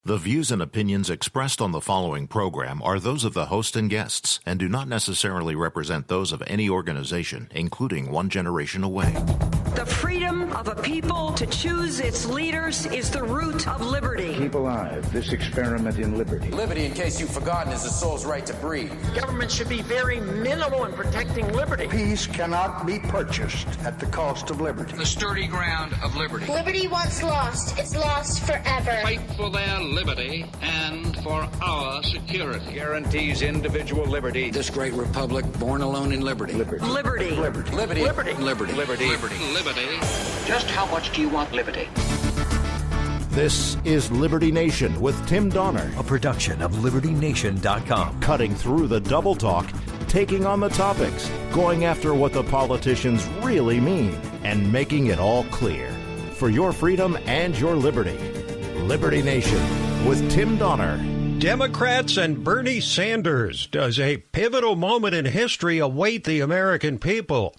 The views and opinions expressed on the following program are those of the host and guests and do not necessarily represent those of any organization, including One Generation Away. The freedom of a people to choose its leaders is the root of liberty. Keep alive this experiment in liberty. Liberty, in case you've forgotten, is the soul's right to breathe. Government should be very minimal in protecting liberty. Peace cannot be purchased at the cost of liberty. The sturdy ground of liberty. Liberty once lost is lost forever. Fight for their liberty and for our security. Guarantees individual liberty. This great republic, born alone in liberty. Liberty. Liberty. Liberty. Liberty. Liberty. Liberty. Liberty. Liberty. Just how much do you want liberty? This is Liberty Nation with Tim Donner, a production of LibertyNation.com. Cutting through the double talk, taking on the topics, going after what the politicians really mean, and making it all clear. For your freedom and your liberty. Liberty Nation with Tim Donner. Democrats and Bernie Sanders. Does a pivotal moment in history await the American people?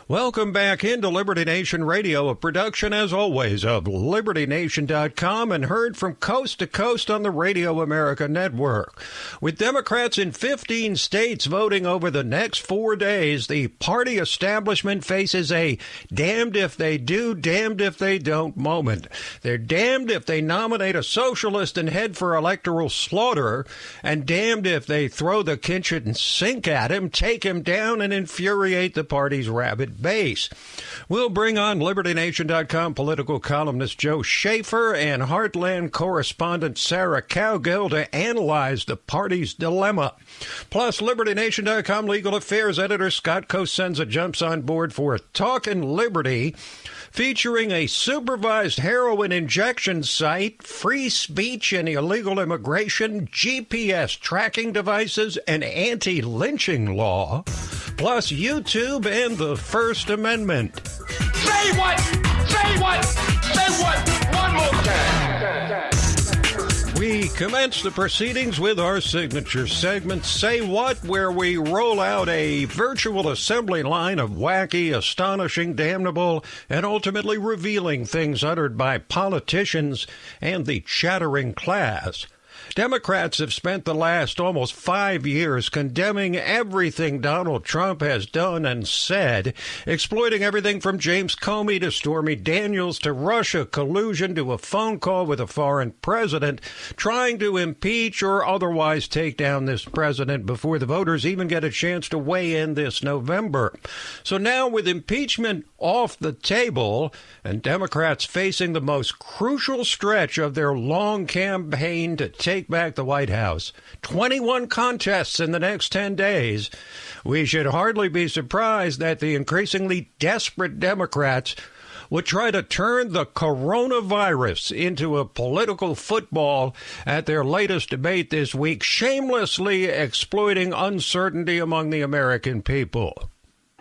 Welcome back into Liberty Nation Radio, a production, as always, of LibertyNation.com and heard from coast to coast on the Radio America Network. With Democrats in 15 states voting over the next 4 days, the party establishment faces a damned if they do, damned if they don't moment. They're damned if they nominate a socialist and head for electoral slaughter, and damned if they throw the kitchen sink at him, take him down, and infuriate the party's rabid base. We'll bring on LibertyNation.com political columnist Joe Schaefer and Heartland correspondent Sarah Cowgill to analyze the party's dilemma. Plus, LibertyNation.com legal affairs editor Scott Cosenza jumps on board for Talkin' Liberty, featuring a supervised heroin injection site, free speech and illegal immigration, GPS tracking devices, and anti-lynching law, plus YouTube and the First Amendment. Say what? Say what? Say what? One more time. We commence the proceedings with our signature segment, Say What, where we roll out a virtual assembly line of wacky, astonishing, damnable, and ultimately revealing things uttered by politicians and the chattering class. Democrats have spent the last almost 5 years condemning everything Donald Trump has done and said, exploiting everything from James Comey to Stormy Daniels to Russia collusion to a phone call with a foreign president, trying to impeach or otherwise take down this president before the voters even get a chance to weigh in this November. So now, with impeachment off the table and Democrats facing the most crucial stretch of their long campaign to take back the White House, 21 contests in the next 10 days, we should hardly be surprised that the increasingly desperate Democrats would try to turn the coronavirus into a political football at their latest debate this week, shamelessly exploiting uncertainty among the American people.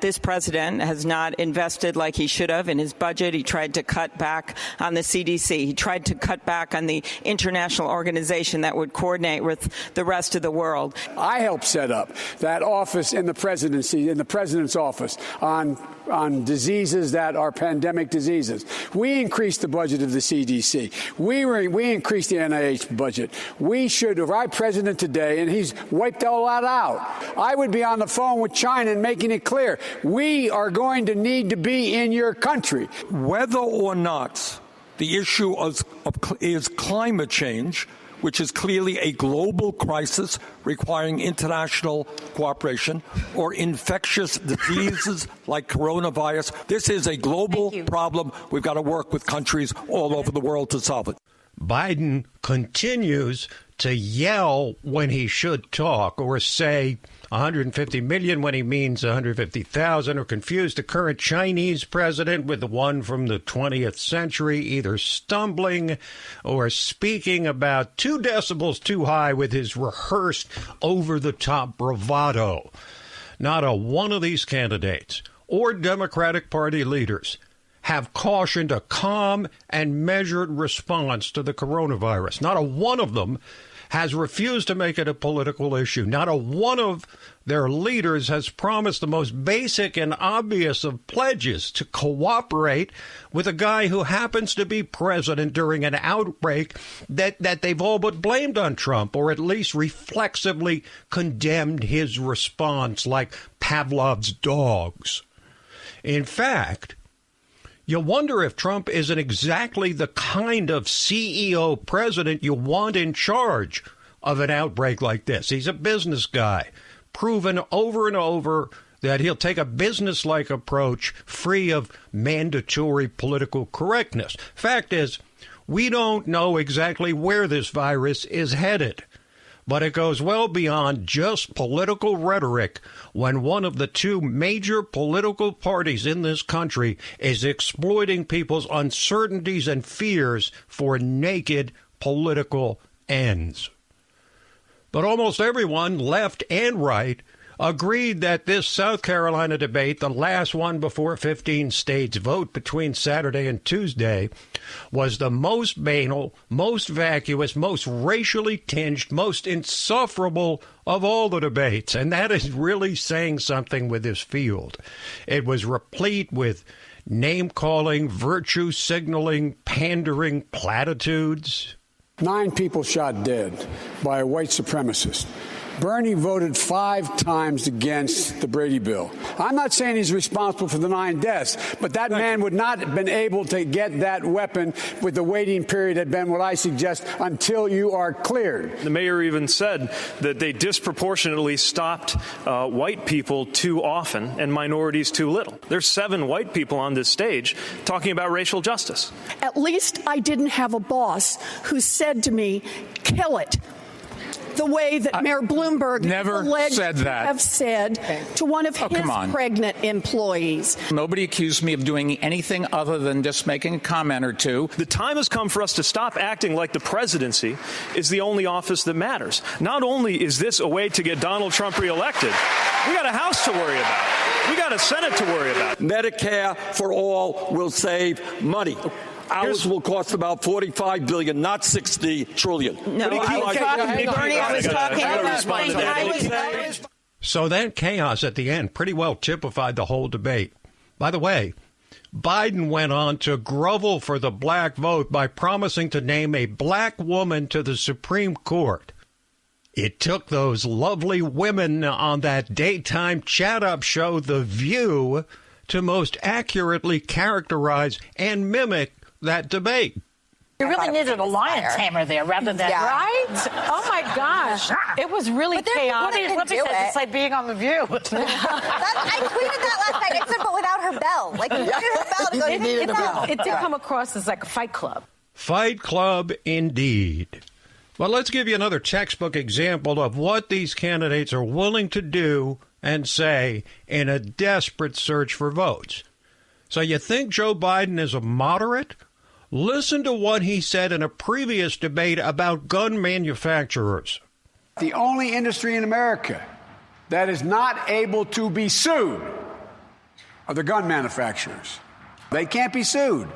This president has not invested like he should have in his budget. He tried to cut back on the CDC. He tried to cut back on the international organization that would coordinate with the rest of the world. I helped set up that office in the presidency, in the president's office, on diseases that are pandemic diseases. We increased the budget of the CDC. We increased the NIH budget. We should, if I'm president today, and he's wiped all that out, I would be on the phone with China and making it clear, we are going to need to be in your country. Whether or not the issue is climate change, which is clearly a global crisis requiring international cooperation, or infectious diseases like coronavirus. This is a global problem. We've got to work with countries all over the world to solve it. Biden continues to yell when he should talk, or say 150 million when he means 150,000, or confuse the current Chinese president with the one from the 20th century, either stumbling or speaking about 2 decibels too high with his rehearsed over-the-top bravado. Not a one of these candidates or Democratic Party leaders have cautioned a calm and measured response to the coronavirus. Not a one of them has refused to make it a political issue. Not a one of their leaders has promised the most basic and obvious of pledges to cooperate with a guy who happens to be president during an outbreak that they've all but blamed on Trump, or at least reflexively condemned his response like Pavlov's dogs. In fact, you wonder if Trump isn't exactly the kind of CEO president you want in charge of an outbreak like this. He's a business guy, proven over and over that he'll take a business-like approach free of mandatory political correctness. Fact is, we don't know exactly where this virus is headed, but it goes well beyond just political rhetoric when one of the two major political parties in this country is exploiting people's uncertainties and fears for naked political ends. But almost everyone, left and right, agreed that this South Carolina debate, the last one before 15 states vote between Saturday and Tuesday, was the most banal, most vacuous, most racially tinged, most insufferable of all the debates. And that is really saying something with this field. It was replete with name-calling, virtue signaling, pandering platitudes. 9 people shot dead by a white supremacist. Bernie voted 5 times against the Brady bill. I'm not saying he's responsible for the 9 deaths, but that man would not have been able to get that weapon with the waiting period had been what I suggest until you are cleared. The mayor even said that they disproportionately stopped white people too often and minorities too little. There's 7 white people on this stage talking about racial justice. At least I didn't have a boss who said to me, kill it. The way that Mayor Bloomberg never alleged said that. To have said to one of his pregnant employees. Nobody accused me of doing anything other than just making a comment or two. The time has come for us to stop acting like the presidency is the only office that matters. Not only is this a way to get Donald Trump reelected, we got a House to worry about. We got a Senate to worry about. Medicare for all will save money. Ours will cost about $45 billion, not $60 trillion. No, I was talking about. So that chaos at the end pretty well typified the whole debate. By the way, Biden went on to grovel for the black vote by promising to name a black woman to the Supreme Court. It took those lovely women on that daytime chat-up show, The View, to most accurately characterize and mimic that debate. You really needed a lion tamer there rather than right. Oh my gosh, it was really chaotic. It's like being on The View. I tweeted that last night. I said, but without her bell. Like, you needed her bell to go hit the bell. It did come across as like a fight club. Fight club, indeed. Well, let's give you another textbook example of what these candidates are willing to do and say in a desperate search for votes. So you think Joe Biden is a moderate? Listen to what he said in a previous debate about gun manufacturers. The only industry in America that is not able to be sued are the gun manufacturers. They can't be sued.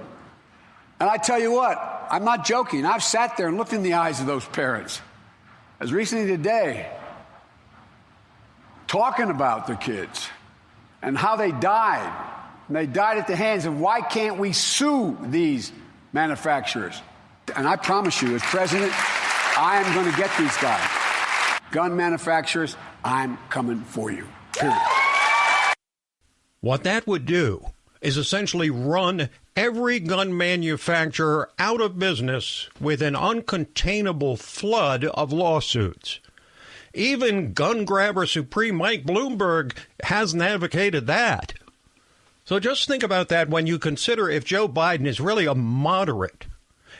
And I tell you what, I'm not joking. I've sat there and looked in the eyes of those parents as recently today, talking about their kids and how they died. And they died at the hands of why can't we sue these manufacturers? And I promise you, as president, I am going to get these guys. Gun manufacturers, I'm coming for you. Period. What that would do is essentially run every gun manufacturer out of business with an uncontainable flood of lawsuits. Even gun grabber supreme Mike Bloomberg hasn't advocated that. So just think about that when you consider if Joe Biden is really a moderate.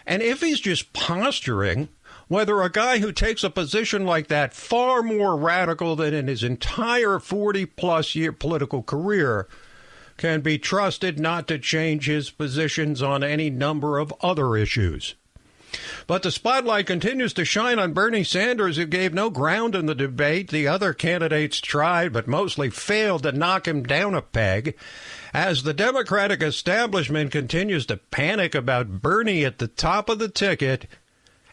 And if he's just posturing, whether a guy who takes a position like that, far more radical than in his entire 40-plus year political career, can be trusted not to change his positions on any number of other issues. But the spotlight continues to shine on Bernie Sanders, who gave no ground in the debate. The other candidates tried, but mostly failed to knock him down a peg. As the Democratic establishment continues to panic about Bernie at the top of the ticket,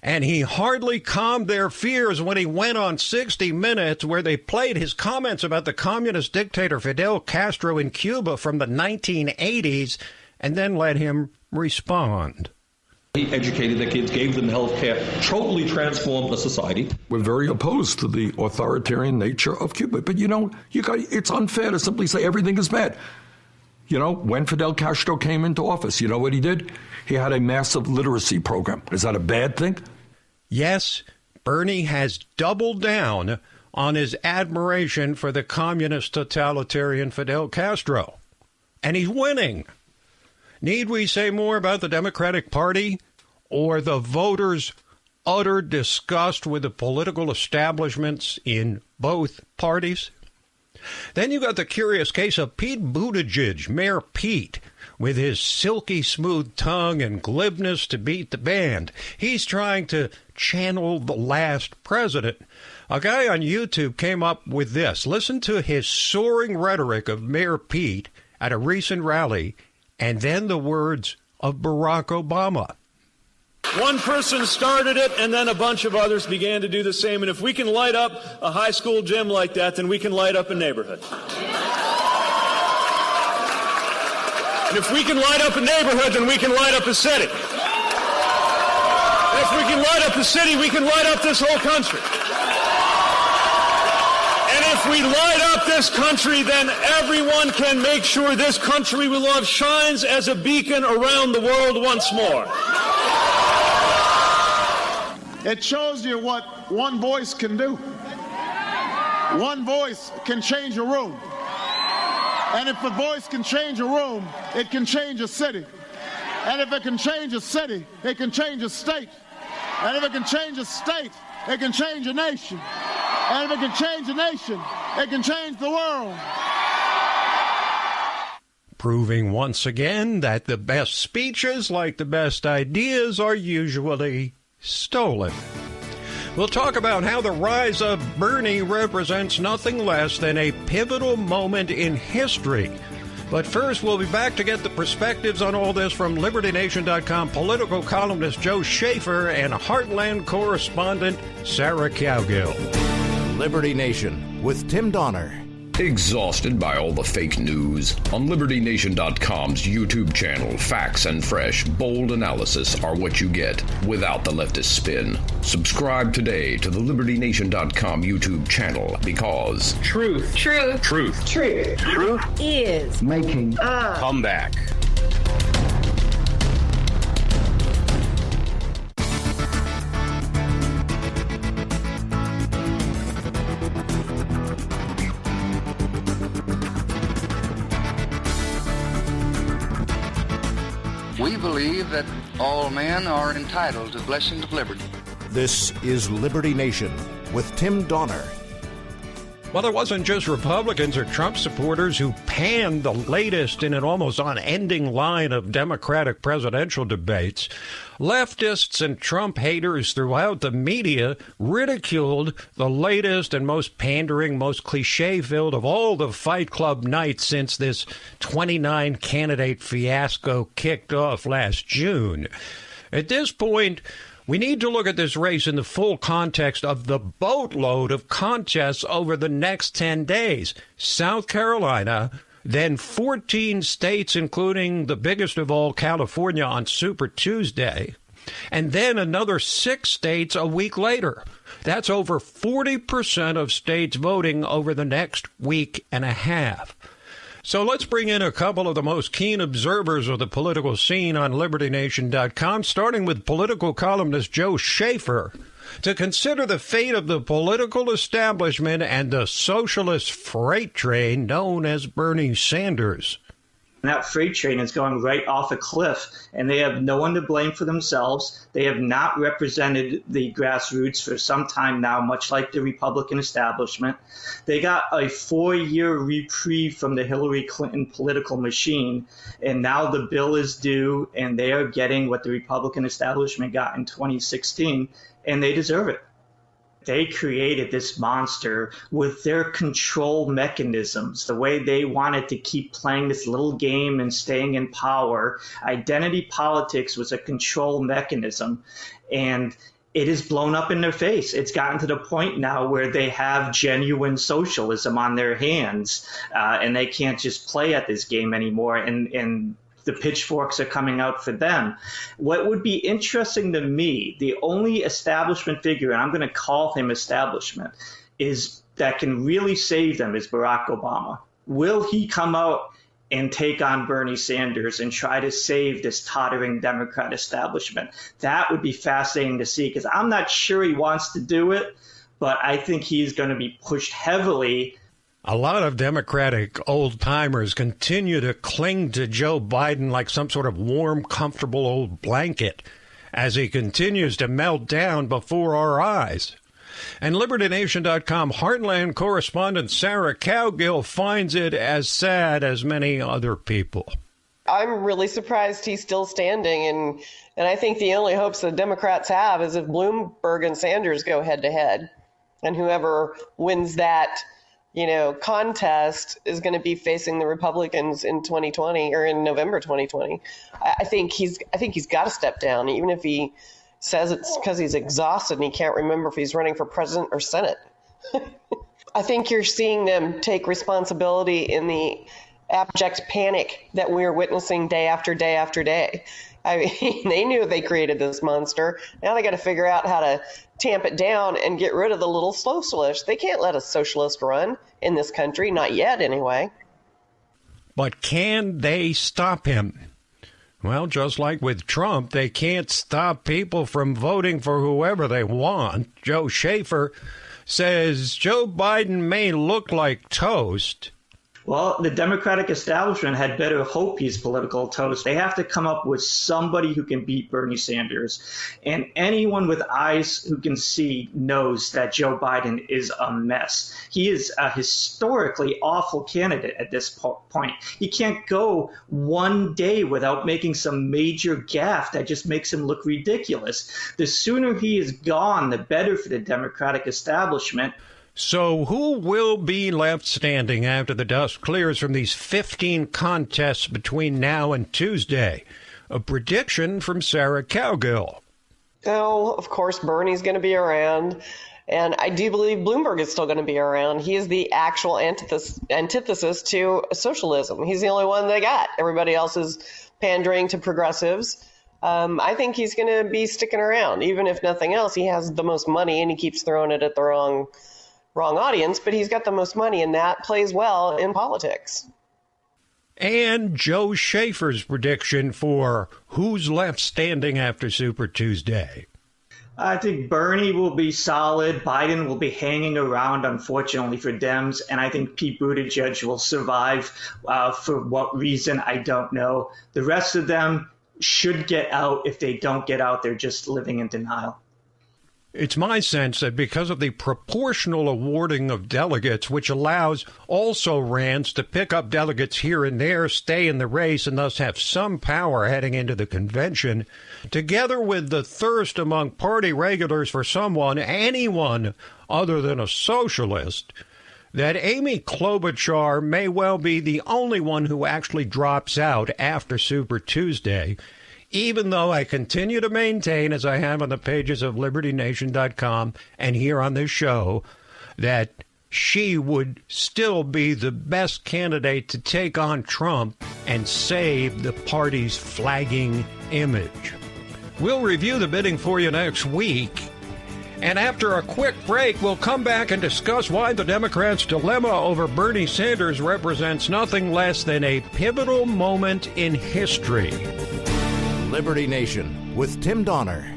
And he hardly calmed their fears when he went on 60 Minutes, where they played his comments about the communist dictator Fidel Castro in Cuba from the 1980s, and then let him respond. He educated the kids, gave them health care, totally transformed the society. We're very opposed to the authoritarian nature of Cuba. But, it's unfair to simply say everything is bad. When Fidel Castro came into office, you know what he did? He had a massive literacy program. Is that a bad thing? Yes, Bernie has doubled down on his admiration for the communist totalitarian Fidel Castro. And he's winning. Need we say more about the Democratic Party or the voters' utter disgust with the political establishments in both parties? Then you got the curious case of Pete Buttigieg, Mayor Pete, with his silky smooth tongue and glibness to beat the band. He's trying to channel the last president. A guy on YouTube came up with this. Listen to his soaring rhetoric of Mayor Pete at a recent rally, and then the words of Barack Obama. One person started it, and then a bunch of others began to do the same. And if we can light up a high school gym like that, then we can light up a neighborhood. And if we can light up a neighborhood, then we can light up a city. And if we can light up a city, we can light up this whole country. And if we light up this country, then everyone can make sure this country we love shines as a beacon around the world once more. It shows you what one voice can do. One voice can change a room. And if a voice can change a room, it can change a city. And if it can change a city, it can change a state. And if it can change a state, it can change a nation. And if it can change a nation, it can change the world. Proving once again that the best speeches, like the best ideas, are usually stolen. We'll talk about how the rise of Bernie represents nothing less than a pivotal moment in history. But first, we'll be back to get the perspectives on all this from LibertyNation.com political columnist Joe Schaefer and Heartland correspondent Sarah Cowgill. Liberty Nation with Tim Donner. Exhausted by all the fake news? On LibertyNation.com's YouTube channel, facts and fresh, bold analysis are what you get without the leftist spin. Subscribe today to the LibertyNation.com YouTube channel because Truth is making a comeback. We believe that all men are entitled to the blessings of liberty. This is Liberty Nation with Tim Donner. Well, it wasn't just Republicans or Trump supporters who panned the latest in an almost unending line of Democratic presidential debates. Leftists and Trump haters throughout the media ridiculed the latest and most pandering, most cliche-filled of all the Fight Club nights since this 29-candidate fiasco kicked off last June. At this point, we need to look at this race in the full context of the boatload of contests over the next 10 days. South Carolina, then 14 states, including the biggest of all, California, on Super Tuesday, and then another 6 states a week later. That's over 40% of states voting over the next week and a half. So let's bring in a couple of the most keen observers of the political scene on LibertyNation.com, starting with political columnist Joe Schaefer, to consider the fate of the political establishment and the socialist freight train known as Bernie Sanders. That freight train is going right off a cliff, and they have no one to blame for themselves. They have not represented the grassroots for some time now, much like the Republican establishment. They got a 4-year reprieve from the Hillary Clinton political machine, and now the bill is due, and they are getting what the Republican establishment got in 2016, and they deserve it. They created this monster with their control mechanisms, the way they wanted to keep playing this little game and staying in power. Identity politics was a control mechanism. And it is blown up in their face. It's gotten to the point now where they have genuine socialism on their hands, and they can't just play at this game anymore. And the pitchforks are coming out for them. What would be interesting to me, the only establishment figure, and I'm going to call him establishment, is that can really save them is Barack Obama. Will he come out and take on Bernie Sanders and try to save this tottering Democrat establishment? That would be fascinating to see, because I'm not sure he wants to do it, but I think he's going to be pushed heavily. A lot of Democratic old-timers continue to cling to Joe Biden like some sort of warm, comfortable old blanket as he continues to melt down before our eyes. And LibertyNation.com Heartland correspondent Sarah Cowgill finds it as sad as many other people. I'm really surprised he's still standing, and I think the only hopes the Democrats have is if Bloomberg and Sanders go head-to-head, and whoever wins that contest is going to be facing the Republicans in 2020 or in November 2020. I think he's got to step down, even if he says it's because he's exhausted and he can't remember if he's running for president or Senate. I think you're seeing them take responsibility in the abject panic that we're witnessing day after day after day. I mean, they knew they created this monster. Now they got to figure out how to tamp it down and get rid of the little socialist. They can't let a socialist run in this country, not yet anyway. But can they stop him? Well, just like with Trump, they can't stop people from voting for whoever they want. Joe Schaefer says Joe Biden may look like toast. Well, the Democratic establishment had better hope he's political toast. They have to come up with somebody who can beat Bernie Sanders. And anyone with eyes who can see knows that Joe Biden is a mess. He is a historically awful candidate at this point. He can't go one day without making some major gaffe that just makes him look ridiculous. The sooner he is gone, the better for the Democratic establishment. So who will be left standing after the dust clears from these 15 contests between now and Tuesday? A prediction from Sarah Cowgill. Oh, of course, Bernie's going to be around. And I do believe Bloomberg is still going to be around. He is the actual antithesis to socialism. He's the only one they got. Everybody else is pandering to progressives. I think he's going to be sticking around. Even if nothing else, he has the most money and he keeps throwing it at the wrong audience, but he's got the most money, and that plays well in politics. And Joe Schaefer's prediction for who's left standing after Super Tuesday. I think Bernie will be solid. Biden will be hanging around, unfortunately, for Dems. And I think Pete Buttigieg will survive. For what reason, I don't know. The rest of them should get out. If they don't get out, they're just living in denial. It's my sense that because of the proportional awarding of delegates, which allows also-rans to pick up delegates here and there, stay in the race, and thus have some power heading into the convention, together with the thirst among party regulars for anyone other than a socialist, that Amy Klobuchar may well be the only one who actually drops out after Super Tuesday, even though I continue to maintain, as I have on the pages of LibertyNation.com and here on this show, that she would still be the best candidate to take on Trump and save the party's flagging image. We'll review the bidding for you next week. And after a quick break, we'll come back and discuss why the Democrats' dilemma over Bernie Sanders represents nothing less than a pivotal moment in history. Liberty Nation with Tim Donner.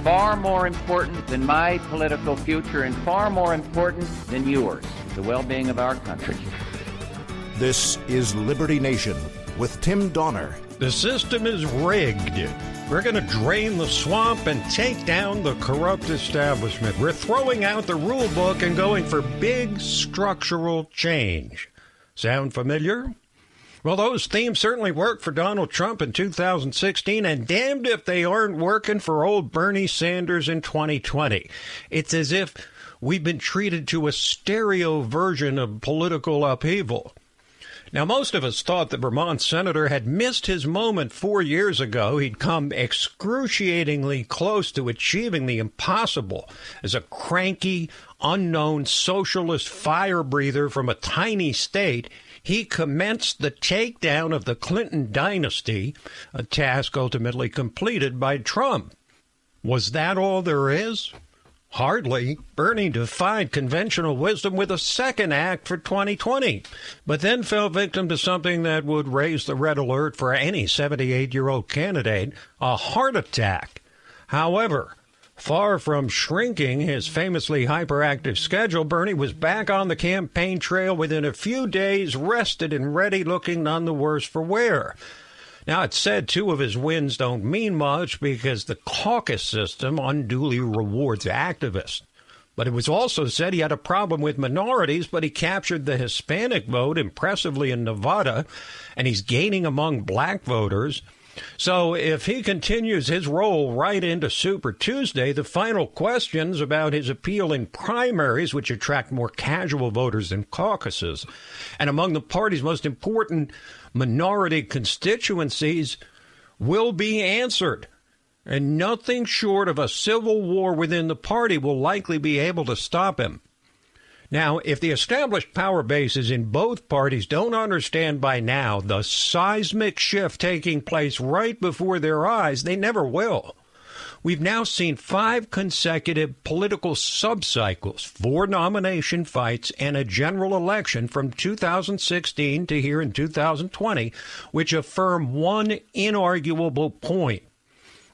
Far more important than my political future and far more important than yours, the well-being of our country. This is Liberty Nation with Tim Donner. The system is rigged. We're going to drain the swamp and take down the corrupt establishment. We're throwing out the rule book and going for big structural change. Sound familiar? Well, those themes certainly worked for Donald Trump in 2016, and damned if they aren't working for old Bernie Sanders in 2020. It's as if we've been treated to a stereo version of political upheaval. Now, most of us thought the Vermont senator had missed his moment 4 years ago. He'd come excruciatingly close to achieving the impossible as a cranky, unknown socialist fire breather from a tiny state. He commenced the takedown of the Clinton dynasty, a task ultimately completed by Trump. Was that all there is? Hardly. Bernie defied conventional wisdom with a second act for 2020, but then fell victim to something that would raise the red alert for any 78-year-old candidate, a heart attack. However, far from shrinking his famously hyperactive schedule, Bernie was back on the campaign trail within a few days, rested and ready, looking none the worse for wear. Now, it's said 2 of his wins don't mean much because the caucus system unduly rewards activists. But it was also said he had a problem with minorities, but he captured the Hispanic vote impressively in Nevada, and he's gaining among black voters. So if he continues his role right into Super Tuesday, the final questions about his appeal in primaries, which attract more casual voters than caucuses, and among the party's most important minority constituencies, will be answered. And nothing short of a civil war within the party will likely be able to stop him. Now, if the established power bases in both parties don't understand by now the seismic shift taking place right before their eyes, they never will. We've now seen 5 consecutive political subcycles, 4 nomination fights, and a general election from 2016 to here in 2020, which affirm one inarguable point.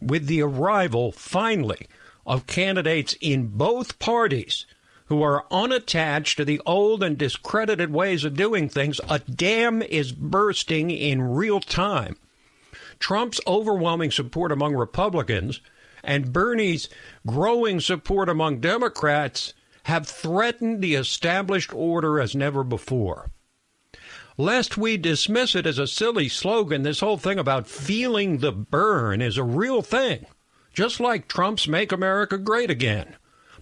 With the arrival, finally, of candidates in both parties who are unattached to the old and discredited ways of doing things, a dam is bursting in real time. Trump's overwhelming support among Republicans and Bernie's growing support among Democrats have threatened the established order as never before. Lest we dismiss it as a silly slogan, this whole thing about feeling the burn is a real thing, just like Trump's Make America Great Again.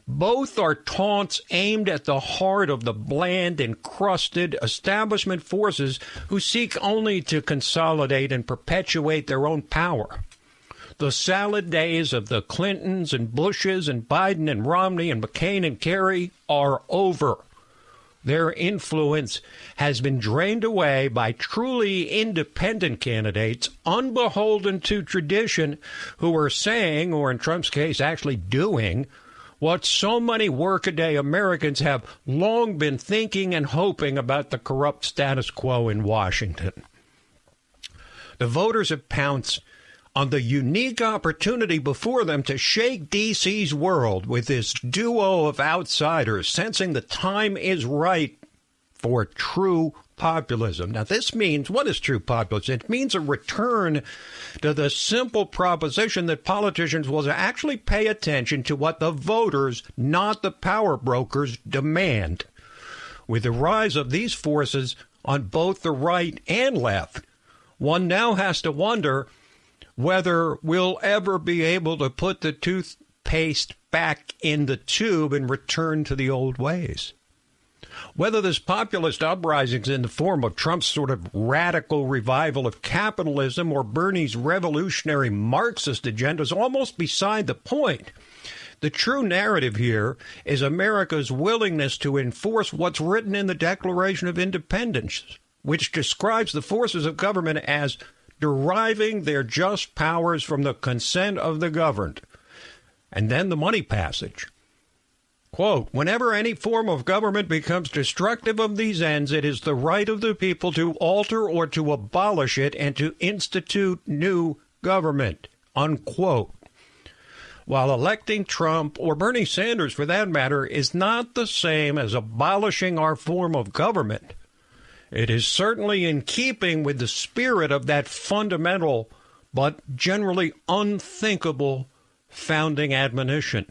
Both are taunts aimed at the heart of the bland, encrusted establishment forces who seek only to consolidate and perpetuate their own power. The salad days of the Clintons and Bushes and Biden and Romney and McCain and Kerry are over. Their influence has been drained away by truly independent candidates, unbeholden to tradition, who are saying, or in Trump's case, actually doing, what so many workaday Americans have long been thinking and hoping about the corrupt status quo in Washington. The voters have pounced on the unique opportunity before them to shake D.C.'s world with this duo of outsiders, sensing the time is right for true populism. Now, this means, what is true populism? It means a return to the simple proposition that politicians will actually pay attention to what the voters, not the power brokers, demand. With the rise of these forces on both the right and left, one now has to wonder whether we'll ever be able to put the toothpaste back in the tube and return to the old ways. Whether this populist uprising is in the form of Trump's sort of radical revival of capitalism or Bernie's revolutionary Marxist agenda is almost beside the point. The true narrative here is America's willingness to enforce what's written in the Declaration of Independence, which describes the forces of government as deriving their just powers from the consent of the governed. And then the money passage. Quote, whenever any form of government becomes destructive of these ends, it is the right of the people to alter or to abolish it and to institute new government, unquote. While electing Trump, or Bernie Sanders for that matter, is not the same as abolishing our form of government, it is certainly in keeping with the spirit of that fundamental but generally unthinkable founding admonition,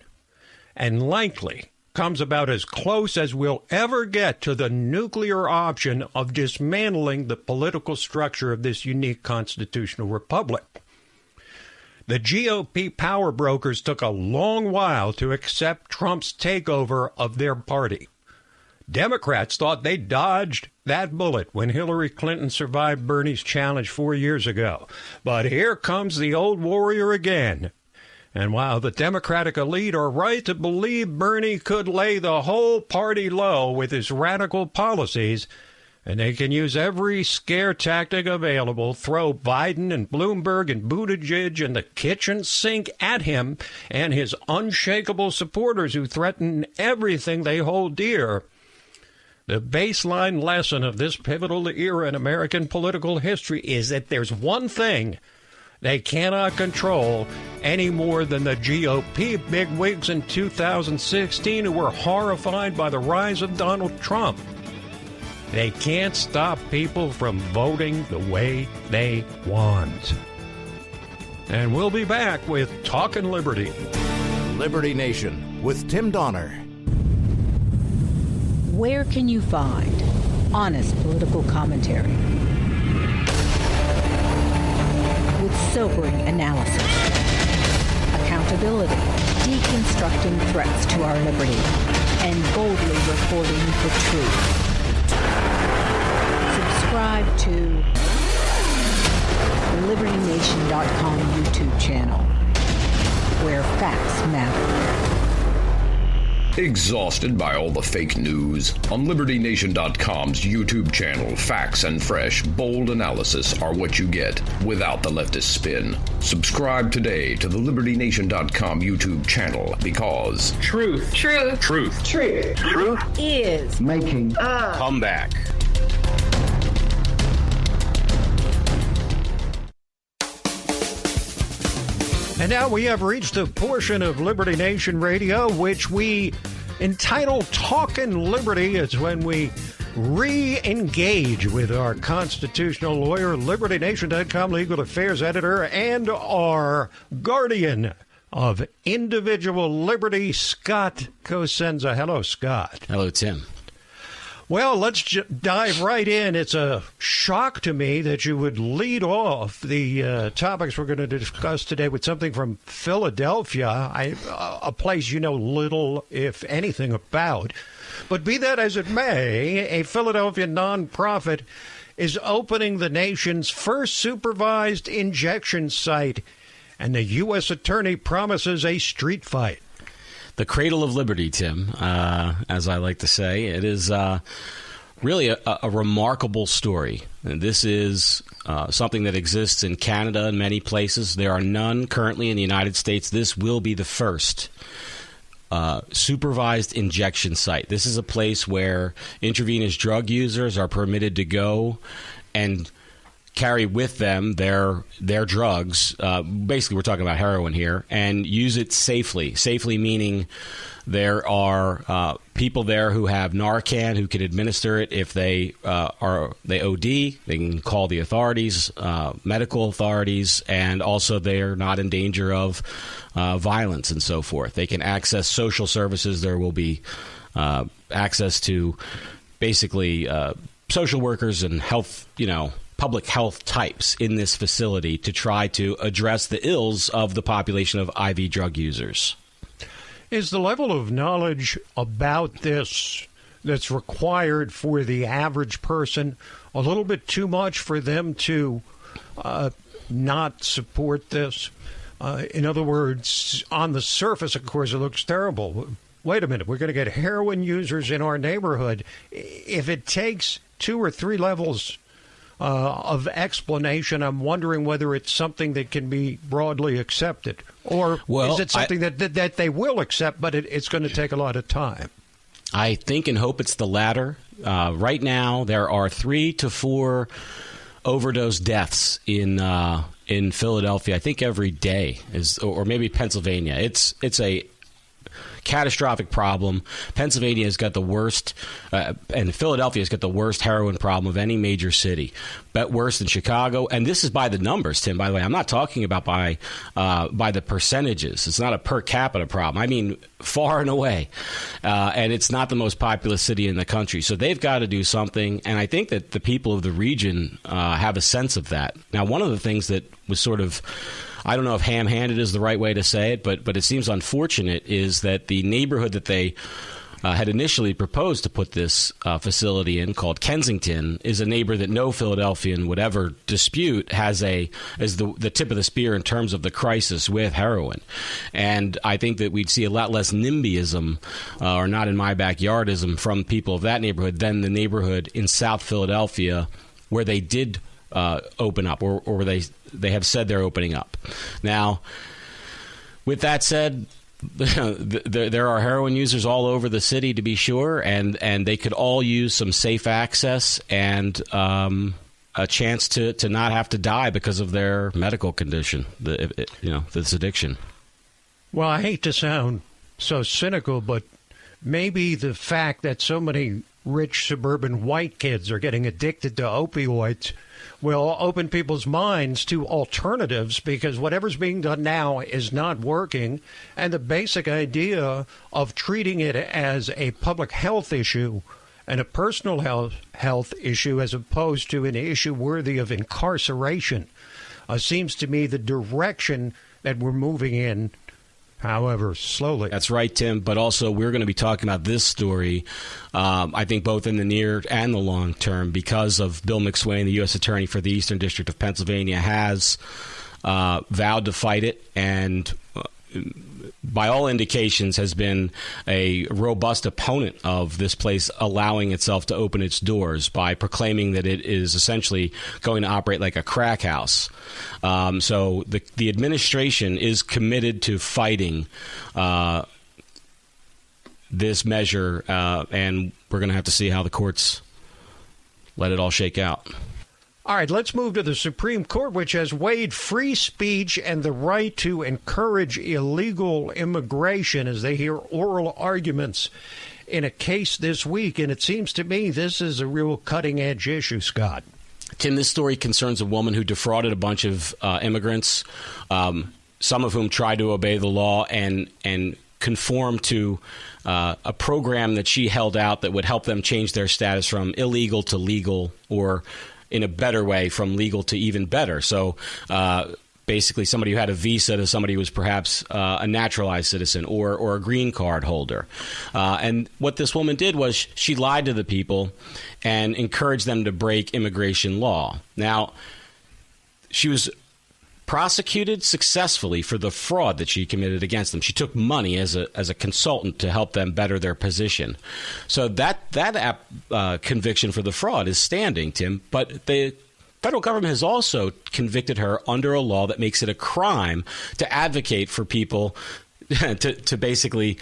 and likely comes about as close as we'll ever get to the nuclear option of dismantling the political structure of this unique constitutional republic. The GOP power brokers took a long while to accept Trump's takeover of their party. Democrats thought they dodged that bullet when Hillary Clinton survived Bernie's challenge 4 years ago. But here comes the old warrior again. And while the Democratic elite are right to believe Bernie could lay the whole party low with his radical policies, and they can use every scare tactic available, throw Biden and Bloomberg and Buttigieg and the kitchen sink at him and his unshakable supporters who threaten everything they hold dear, the baseline lesson of this pivotal era in American political history is that there's one thing they cannot control any more than the GOP bigwigs in 2016 who were horrified by the rise of Donald Trump. They can't stop people from voting the way they want. And we'll be back with Talkin' Liberty. Liberty Nation with Tim Donner. Where can you find honest political commentary with sobering analysis, accountability, deconstructing threats to our liberty, and boldly reporting the truth? Subscribe to the LibertyNation.com YouTube channel, where facts matter. Exhausted by all the fake news? On LibertyNation.com's YouTube channel, facts and fresh, bold analysis are what you get without the leftist spin. Subscribe today to the LibertyNation.com YouTube channel because Truth is Making come back. And now we have reached a portion of Liberty Nation Radio which we entitle Talkin' Liberty. It's when we re-engage with our constitutional lawyer, LibertyNation.com legal affairs editor, and our guardian of individual liberty, Scott Cosenza. Hello, Scott. Hello, Tim. Well, let's dive right in. It's a shock to me that you would lead off the topics we're going to discuss today with something from Philadelphia, a place you know little, if anything, about. But be that as it may, a Philadelphia nonprofit is opening the nation's first supervised injection site, and the U.S. attorney promises a street fight. The cradle of liberty, Tim, as I like to say. It is really a remarkable story. And this is something that exists in Canada and many places. There are none currently in the United States. This will be the first supervised injection site. This is a place where intravenous drug users are permitted to go and carry with them their drugs. Basically, we're talking about heroin here, and use it safely. Safely meaning there are people there who have Narcan who can administer it if they OD. They can call the authorities, medical authorities, and also they are not in danger of violence and so forth. They can access social services. There will be access to basically social workers and health, public health types in this facility to try to address the ills of the population of IV drug users. Is the level of knowledge about this that's required for the average person a little bit too much for them to not support this? In other words, on the surface, of course, it looks terrible. Wait a minute, we're going to get heroin users in our neighborhood. If it takes 2 or 3 levels of explanation, I'm wondering whether it's something that can be broadly accepted, or is it something that they will accept, but it's going to take a lot of time? I think and hope it's the latter. Right now, there are 3 to 4 overdose deaths in Philadelphia. I think every day or maybe Pennsylvania. It's a catastrophic problem. Pennsylvania has got the worst, and Philadelphia has got the worst heroin problem of any major city, but worse than Chicago. And this is by the numbers, Tim, by the way. I'm not talking about by the percentages. It's not a per capita problem. I mean, far and away. And it's not the most populous city in the country. So they've got to do something. And I think that the people of the region have a sense of that. Now, one of the things that was sort of, I don't know if ham-handed is the right way to say it, but it seems unfortunate, is that the neighborhood that they had initially proposed to put this facility in, called Kensington, is a neighbor that no Philadelphian would ever dispute as the tip of the spear in terms of the crisis with heroin. And I think that we'd see a lot less NIMBYism or not in my backyardism from people of that neighborhood than the neighborhood in South Philadelphia where they did open up, or they have said they're opening up. Now, with that said, there are heroin users all over the city, to be sure, and they could all use some safe access and a chance to not have to die because of their medical condition, this addiction. Well, I hate to sound so cynical, but maybe the fact that so many rich suburban white kids are getting addicted to opioids will open people's minds to alternatives, because whatever's being done now is not working. And the basic idea of treating it as a public health issue and a personal health issue as opposed to an issue worthy of incarceration seems to me the direction that we're moving in, however slowly. That's right, Tim. But also, we're going to be talking about this story, I think, both in the near and the long term, because of Bill McSwain, the U.S. Attorney for the Eastern District of Pennsylvania, has vowed to fight it, and by all indications has been a robust opponent of this place allowing itself to open its doors by proclaiming that it is essentially going to operate like a crack house. So the administration is committed to fighting this measure, and we're going to have to see how the courts let it all shake out. All right, let's move to the Supreme Court, which has weighed free speech and the right to encourage illegal immigration as they hear oral arguments in a case this week. And it seems to me this is a real cutting-edge issue, Scott. Tim, this story concerns a woman who defrauded a bunch of immigrants, some of whom tried to obey the law and conform to a program that she held out that would help them change their status from illegal to legal, or in a better way, from legal to even better. So basically somebody who had a visa to somebody who was perhaps a naturalized citizen or a green card holder. And what this woman did was she lied to the people and encouraged them to break immigration law. Now, she was prosecuted successfully for the fraud that she committed against them. She took money as a consultant to help them better their position. So that conviction for the fraud is standing, Tim. But the federal government has also convicted her under a law that makes it a crime to advocate for people to basically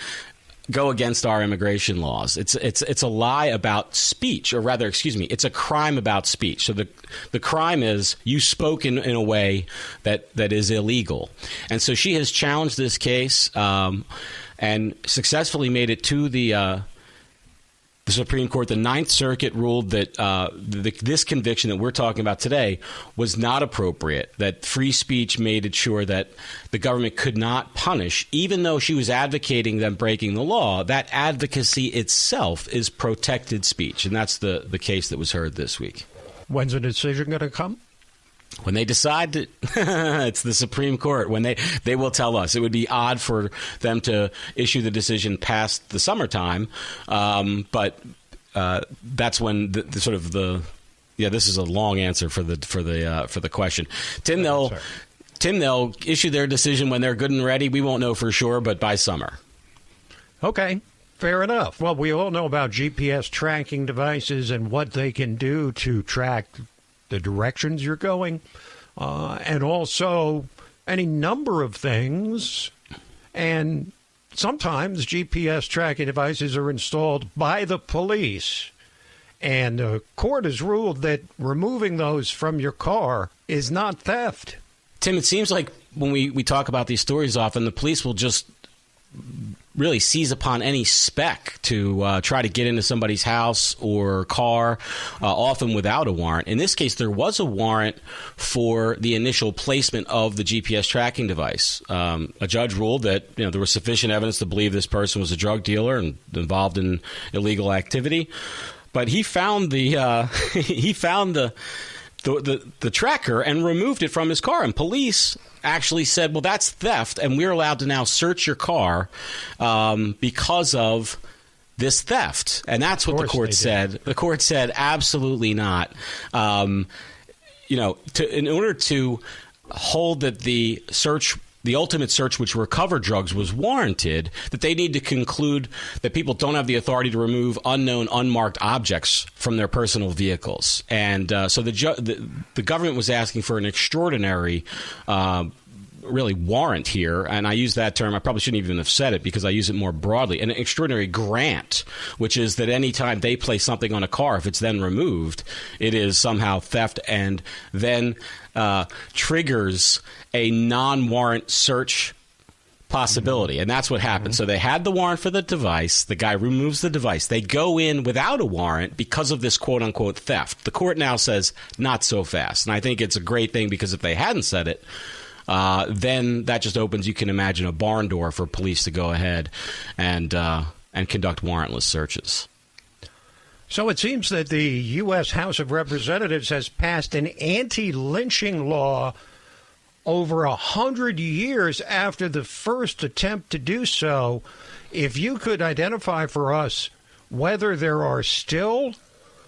go against our immigration laws. It's a lie about speech, or rather, excuse me, it's a crime about speech. So the crime is you spoke in a way that is illegal. And so she has challenged this case and successfully made it to the Supreme Court. The Ninth Circuit ruled that this conviction that we're talking about today was not appropriate, that free speech made it sure that the government could not punish, even though she was advocating them breaking the law. That advocacy itself is protected speech, and that's the case that was heard this week. When's the decision going to come? When they decide that it's the Supreme Court, when they will tell us. It would be odd for them to issue the decision past the summertime, but that's when this is a long answer for the question. Tim, they'll issue their decision when they're good and ready. We won't know for sure, but by summer. Okay. Fair enough. Well, we all know about GPS tracking devices and what they can do to track the directions you're going, and also any number of things. And sometimes GPS tracking devices are installed by the police, and the court has ruled that removing those from your car is not theft. Tim, it seems like when we talk about these stories often, the police will just really seize upon any speck to try to get into somebody's house or car, often without a warrant. In this case, there was a warrant for the initial placement of the GPS tracking device. A judge ruled that there was sufficient evidence to believe this person was a drug dealer and involved in illegal activity. But he found the tracker and removed it from his car, and police actually said, well, that's theft, and we're allowed to now search your car because of this theft. And that's what the court said. The court said absolutely not. In order to hold that the ultimate search, which recovered drugs, was warranted, that they need to conclude that people don't have the authority to remove unknown, unmarked objects from their personal vehicles. And so the government was asking for an extraordinary really warrant here, and I use that term. I probably shouldn't even have said it because I use it more broadly. An extraordinary grant, which is that any time they place something on a car, if it's then removed, it is somehow theft, and then triggers a non-warrant search possibility. And that's what happened. So they had the warrant for the device. The guy removes the device. They go in without a warrant because of this quote-unquote theft. The court now says, not so fast. And I think it's a great thing because if they hadn't said it, then that just opens, you can imagine, a barn door for police to go ahead and conduct warrantless searches. So it seems that the U.S. House of Representatives has passed an anti-lynching law over 100 years after the first attempt to do so. If you could identify for us whether there are still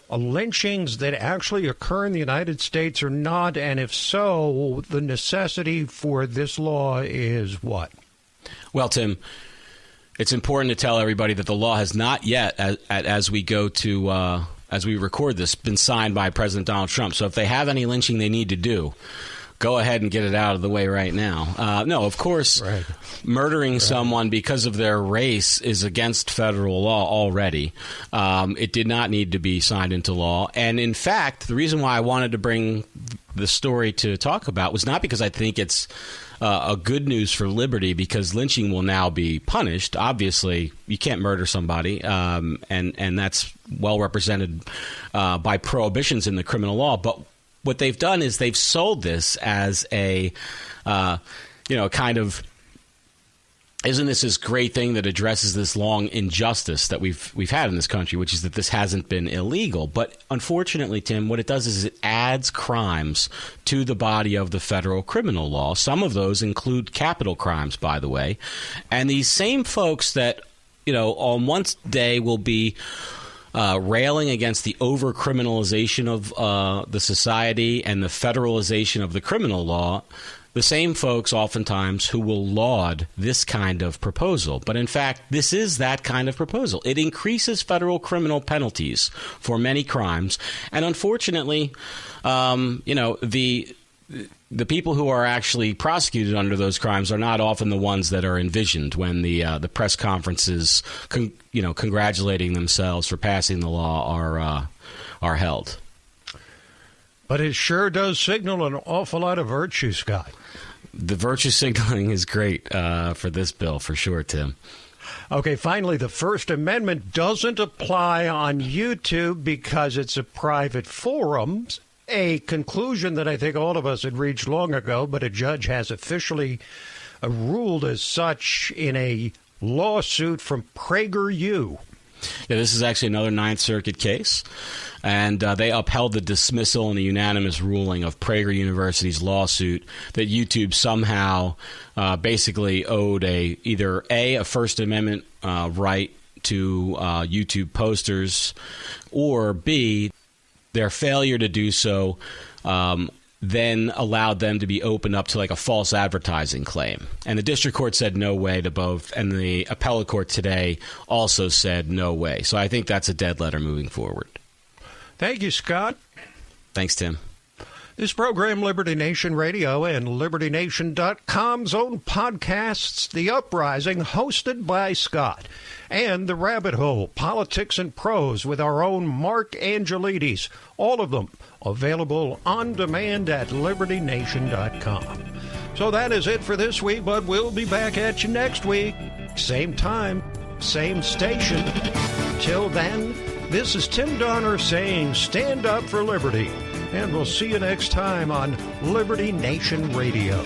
lynchings that actually occur in the United States or not, and if so, the necessity for this law is what? Well, Tim, it's important to tell everybody that the law has not yet, as we record this, been signed by President Donald Trump. So if they have any lynching they need to do, go ahead and get it out of the way right now. No, of course, murdering someone because of their race is against federal law already. It did not need to be signed into law. And in fact, the reason why I wanted to bring the story to talk about was not because I think it's a good news for liberty, because lynching will now be punished. Obviously, you can't murder somebody, and that's well represented by prohibitions in the criminal law. But what they've done is they've sold this as a, kind of, isn't this great thing that addresses this long injustice that we've had in this country, which is that this hasn't been illegal. But unfortunately, Tim, what it does is it adds crimes to the body of the federal criminal law. Some of those include capital crimes, by the way. And these same folks that, on one day will be railing against the over-criminalization of the society and the federalization of the criminal law, the same folks oftentimes who will laud this kind of proposal. But in fact, this is that kind of proposal. It increases federal criminal penalties for many crimes. And unfortunately, the people who are actually prosecuted under those crimes are not often the ones that are envisioned when the press conferences, congratulating themselves for passing the law are held. But it sure does signal an awful lot of virtue, Scott. The virtue signaling is great for this bill, for sure, Tim. Okay, finally, the First Amendment doesn't apply on YouTube because it's a private forum. A conclusion that I think all of us had reached long ago, but a judge has officially ruled as such in a lawsuit from PragerU. Yeah, this is actually another Ninth Circuit case, and they upheld the dismissal and the unanimous ruling of Prager University's lawsuit that YouTube somehow basically owed either a First Amendment right to YouTube posters, or B, their failure to do so then allowed them to be opened up to like a false advertising claim. And the district court said no way to both, and the appellate court today also said no way. So I think that's a dead letter moving forward. Thank you, Scott. Thanks, Tim. This program, Liberty Nation Radio and LibertyNation.com's own podcasts, The Uprising, hosted by Scott, and The Rabbit Hole, Politics and Prose, with our own Mark Angelides. All of them available on demand at LibertyNation.com. So that is it for this week, but we'll be back at you next week. same time, same station. Till then, this is Tim Donner saying stand up for liberty, and we'll see you next time on Liberty Nation Radio.